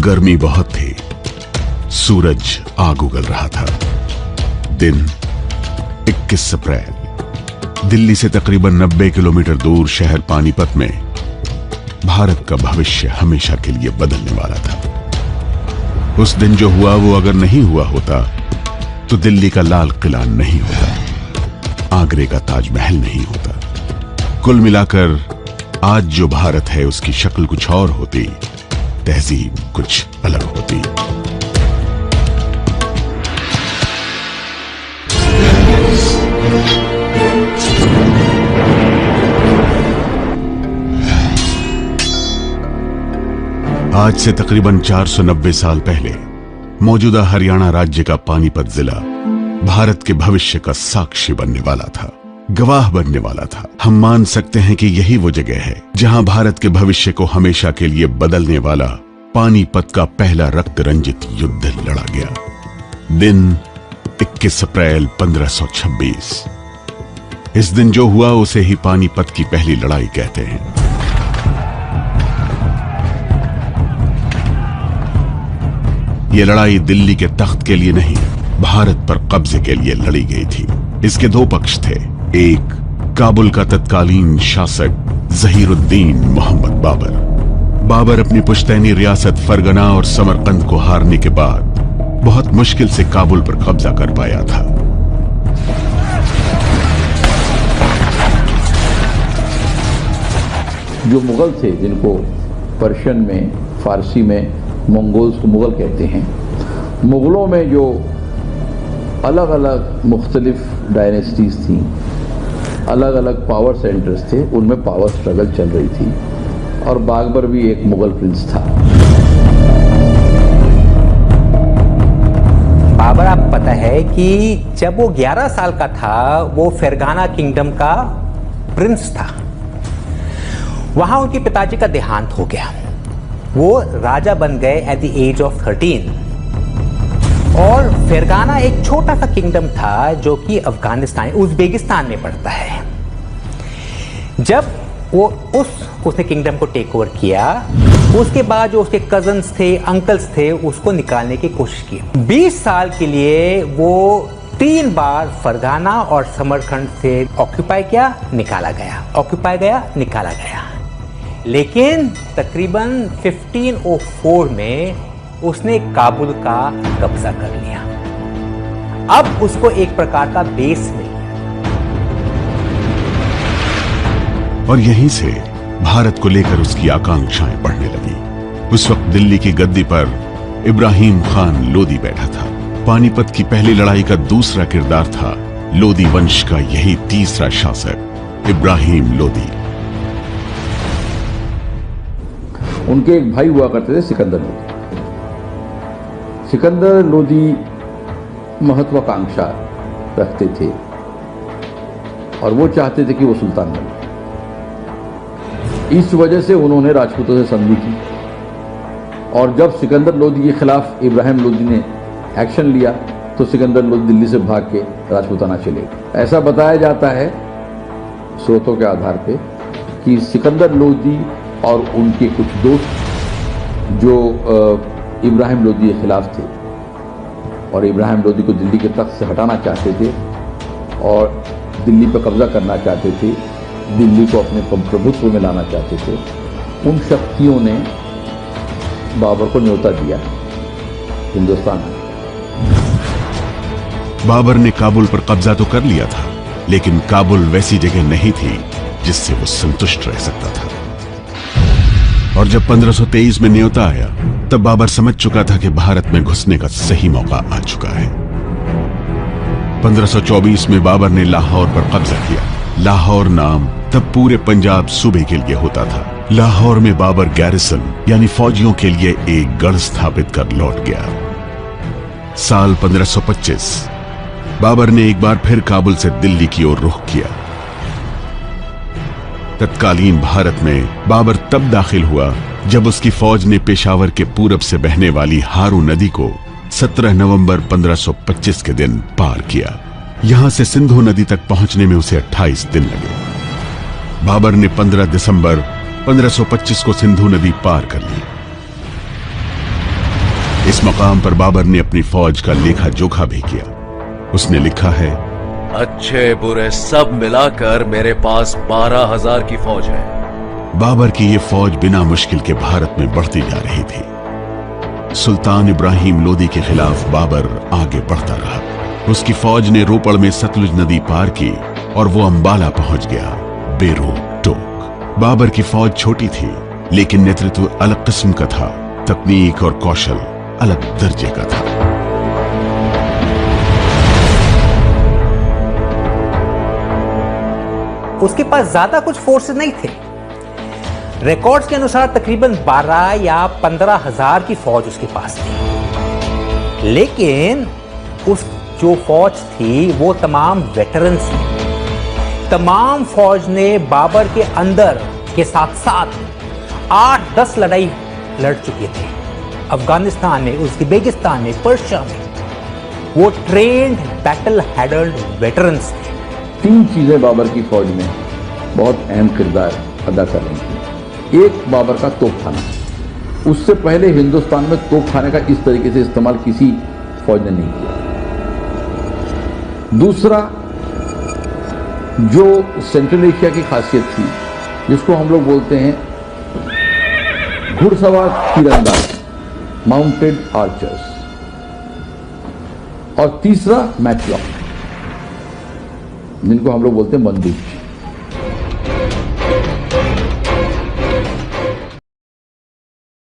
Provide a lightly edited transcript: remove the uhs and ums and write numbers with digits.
गर्मी बहुत थी, सूरज आग उगल रहा था। दिन 21 अप्रैल। दिल्ली से तकरीबन 90 किलोमीटर दूर शहर पानीपत में भारत का भविष्य हमेशा के लिए बदलने वाला था। उस दिन जो हुआ वो अगर नहीं हुआ होता तो दिल्ली का लाल किला नहीं होता, आगरे का ताजमहल नहीं होता। कुल मिलाकर आज जो भारत है उसकी शक्ल कुछ और होती, तहजीब कुछ अलग होती। आज से तकरीबन 490 साल पहले मौजूदा हरियाणा राज्य का पानीपत जिला भारत के भविष्य का साक्षी बनने वाला था, गवाह बनने वाला था। हम मान सकते हैं कि यही वो जगह है जहां भारत के भविष्य को हमेशा के लिए बदलने वाला पानीपत का पहला रक्त रंजित युद्ध लड़ा गया। दिन 21 अप्रैल 1526। इस दिन जो हुआ उसे ही पानीपत की पहली लड़ाई कहते हैं। यह लड़ाई दिल्ली के तख्त के लिए नहीं, भारत पर कब्जे के लिए लड़ी गई थी। इसके दो पक्ष थे। एक, काबुल का तत्कालीन शासक ज़हीरुद्दीन मोहम्मद बाबर। बाबर अपनी पुश्तैनी रियासत फरगना और समरकंद को हारने के बाद बहुत मुश्किल से काबुल पर कब्जा कर पाया था। जो मुगल थे, जिनको पर्शियन में, फारसी में मंगोल्स को मुगल कहते हैं, मुगलों में जो अलग अलग मुख्तलिफ डायनेस्टीज थी, अलग अलग पावर सेंटर्स थे, उनमें पावर स्ट्रगल चल रही थी और बाबर भी एक मुगल प्रिंस था। बाबर, आप पता है कि जब वो 11 साल का था वो फरगाना किंगडम का प्रिंस था। वहां उनके पिताजी का देहांत हो गया, वो राजा बन गए एट द एज ऑफ 13। और फरगाना एक छोटा सा किंगडम था जो कि अफगानिस्तान, उज़्बेकिस्तान में पड़ता है। जब वो उसने किंगडम को टेक ओवर किया, उसके बाद जो उसके कजन्स थे, अंकल्स थे, उसको निकालने की कोशिश की। 20 साल के लिए वो 3 बार फरगाना और समरकंद से ऑक्यूपाई किया, निकाला गया, ऑक्यूपाई गया, निकाला गया। लेकिन तकरीबन 1504 में उसने काबुल का कब्जा कर लिया। अब उसको एक प्रकार का बेस मिल गया। और यहीं से भारत को लेकर उसकी आकांक्षाएं बढ़ने लगी। उस वक्त दिल्ली की गद्दी पर इब्राहिम खान लोदी बैठा था। पानीपत की पहली लड़ाई का दूसरा किरदार था लोदी वंश का यही तीसरा शासक इब्राहिम लोदी। उनके एक भाई हुआ करते थे सिकंदर लोदी। सिकंदर लोदी महत्वाकांक्षा रखते थे और वो चाहते थे कि वो सुल्तान बने। इस वजह से उन्होंने राजपूतों से संधि की और जब सिकंदर लोदी के खिलाफ इब्राहिम लोदी ने एक्शन लिया तो सिकंदर लोदी दिल्ली से भाग के राजपूताना चले गए। ऐसा बताया जाता है स्रोतों के आधार पे कि सिकंदर लोदी और उनके कुछ दोस्त जो इब्राहिम लोदी के खिलाफ थे और इब्राहिम लोदी को दिल्ली के तख्त से हटाना चाहते थे और दिल्ली पर कब्जा करना चाहते थे, दिल्ली को अपने प्रभुत्व में लाना चाहते थे, उन शक्तियों ने बाबर को न्योता दिया हिंदुस्तान। बाबर ने काबुल पर कब्जा तो कर लिया था, लेकिन काबुल वैसी जगह नहीं थी जिससे वो संतुष्ट रह सकता था। और जब 1523 में न्योता आया तब बाबर समझ चुका था कि भारत में घुसने का सही मौका आ चुका है। 1524 में बाबर ने लाहौर पर कब्जा किया। लाहौर नाम तब पूरे पंजाब सूबे के लिए होता था। लाहौर में बाबर गैरिसन यानी फौजियों के लिए एक गढ़ स्थापित कर लौट गया। साल 1525 बाबर ने एक बार फिर काबुल से दिल्ली की ओर रुख किया। तत्कालीन भारत में बाबर तब दाखिल हुआ जब उसकी फौज ने पेशावर के पूरब से बहने वाली हारू नदी को 17 नवंबर 1525 के दिन पार किया। यहां से सिंधु नदी तक पहुंचने में उसे 28 दिन लगे। बाबर ने 15 दिसंबर 1525 को सिंधु नदी पार कर ली। इस मकाम पर बाबर ने अपनी फौज का लेखा जोखा भी किया। उसने लिखा है, अच्छे बुरे सब मिलाकर मेरे पास 12,000 की फौज है। बाबर की ये फौज बिना मुश्किल के भारत में बढ़ती जा रही थी। सुल्तान इब्राहिम लोदी के खिलाफ बाबर आगे बढ़ता रहा। उसकी फौज ने रोपड़ में सतलुज नदी पार की और वो अंबाला पहुंच गया, बेरोक टोक। बाबर की फौज छोटी थी, लेकिन नेतृत्व अलग किस्म का था, तकनीक और कौशल अलग दर्जे का था। उसके पास ज्यादा कुछ फोर्सेस नहीं थे। रिकॉर्ड्स के अनुसार तकरीबन 12 या 15,000 की फौज उसके पास थी, लेकिन उस जो फौज थी वो तमाम वेटरन्स थी। तमाम फौज ने बाबर के अंदर के साथ साथ 8-10 लड़ाई लड़ चुके थे। अफगानिस्तान में, उज़्बेकिस्तान में, पर्शिया में। वो ट्रेंड बैटल हैडल्ड वेटरन्स थे। 3 चीजें बाबर की फौज में बहुत अहम किरदार अदा कर रही थी। एक, बाबर का तोपखाना। उससे पहले हिंदुस्तान में तोपखाने का इस तरीके से इस्तेमाल किसी फौज ने नहीं किया। दूसरा, जो सेंट्रल एशिया की खासियत थी, जिसको हम लोग बोलते हैं घुड़सवार तीरंदाज, माउंटेड आर्चर्स। और तीसरा, मैचलॉक, जिनको हम लोग बोलते हैं बंदूक।